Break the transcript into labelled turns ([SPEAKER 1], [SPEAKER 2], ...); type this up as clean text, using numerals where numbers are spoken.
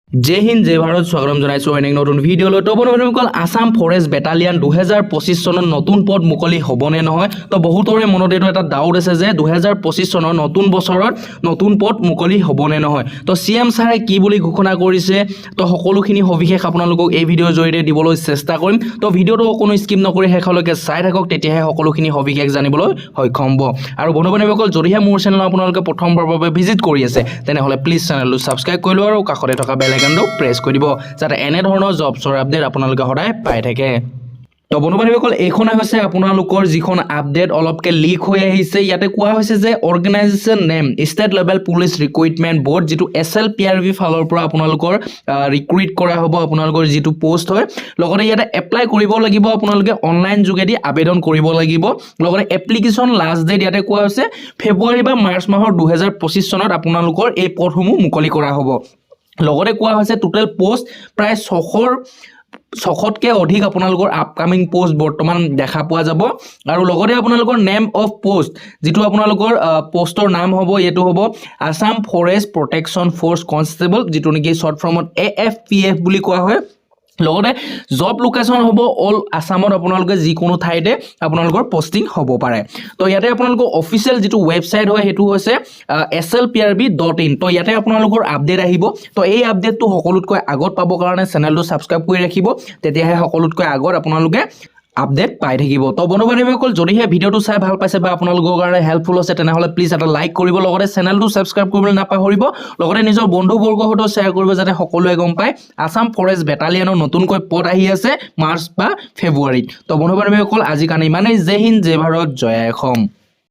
[SPEAKER 1] जय हिंद जय भारत स्वागतम জানাইছো অনেক নতুন ভিডিও লৈ তো বন্ধুসকল আসাম ফৰেষ্ট বেটালিয়ন 2025 চনৰ নতুন পদ মুকলি হ'বনে নহয় তো বহুতৰে মনত এটা ডাউট আছে যে 2025 চনৰ নতুন বছৰত নতুন পদ মুকলি হ'বনে নহয় তো সিএম ছাৰে কি বুলি ঘোষণা কৰিছে তো সকলোখিনি সবিশেষ আপোনালোকক এই ভিডিওৰ জৰিয়তে দিবলৈ চেষ্টা কৰিম তো ভিডিওটো কোনো স্কিপ নকৰি শেষলৈকে চাই থাকক তেতিয়াহে সকলোখিনি সবিশেষ জানিবলৈ সক্ষম হ'ব আৰু বন্ধুসকল যদিহে মোৰ চেনেল আপোনালোকে প্ৰথমবাৰৰ বাবে ভিজিট কৰি আছে তেনেহলে প্লিজ চেনেলটো সাবস্ক্ৰাইব কৰি লওক আৰু কাষতে থকা বেল আইকনটো প্ৰেছ কৰি দিব যাতে এনে ধৰণৰ জবছৰ আপডেট আপোনালোকে সদায় পাই থাকে তো বন্ধুসকল এইখনে হৈছে আপোনালোকৰ যিখন আপডেট অলপকে লিক হৈ আহিছে ইয়াতে কোৱা হৈছে যে organisation name state level police recruitment board যেটো এছএলপিআৰবি ফালৰ পৰা আপোনালোকৰ ৰিক্ৰুইট কৰা হ'ব আপোনালোকৰ যেটো পোষ্ট হয় লগতে ইয়াতে এপ্লাই কৰিব লাগিব আপোনালোকে অনলাইন যোগেদি আবেদন কৰিব লাগিব লগতে এপ্লিকেশন লাষ্ট ডেট ইয়াতে কোৱা হৈছে ফেব্ৰুৱাৰী বা মাৰ্চ মাহৰ 2025 চনত আপোনালোকৰ এই পদসমূহ মুকলি কৰা হ'ব লগতে কোৱা হৈছে টোটাল পোষ্ট প্ৰায় 600তকৈ অধিক আপোনালোকৰ আপকামিং পোষ্ট বৰ্তমান দেখা পোৱা যাব আৰু লগতে আপোনালোকৰ নেম অফ পোষ্ট যেটো আপোনালোকৰ পোষ্টৰ নাম হ'ব এটো হ'ব আসাম ফৰেষ্ট প্ৰটেকচন ফৰ্স কনষ্টেবল যেটো নেকি শৰ্ট ফৰ্মত AFPF বুলি কোৱা হয় লগতে জব লোকেশন হ'ব অল আসামত আপোনালোকে যিকোনো ঠাইতে আপোনালোকৰ পোষ্টিং হ'ব পাৰে তো ইয়াতে আপোনালোকৰ অফিচিয়েল যেটো ওয়েবসাইট হয় হেতু হৈছে slprb.in তো ইয়াতে আপোনালোকৰ আপডেট আহিব তো এই আপডেটটো সকলোতকৈ আগত পাবৰ কাৰণে চেনেলটো সাবস্ক্ৰাইব কৰি ৰাখিব তেতিয়াহে সকলোতকৈ আগত আপোনালোকে আপডেট পাই থাকিব তো বন্ধুসকল যদিহে ভিডিওটো চাই ভাল পাইছে বা আপোনালোকৰ কাৰণে হেল্পফুল আছে তেনেহলে প্লিজ এটা লাইক কৰিব লগতে চেনেলটো সাবস্ক্ৰাইব কৰিবলৈ নাপাহৰিব লগতে নিজৰ বন্ধুবৰ্গৰ সৈতে শ্বেয়াৰ কৰিব যাতে সকলোৱে গম পায় আসাম ফৰেষ্ট বেটালিয়নৰ নতুনকৈ পদ আহি আছে মাৰ্চ বা ফেব্ৰুৱাৰীত তো বন্ধুসকল আজি কাৰণে ইমানেই জয় হিন্দ জয় ভাৰত জয় অসম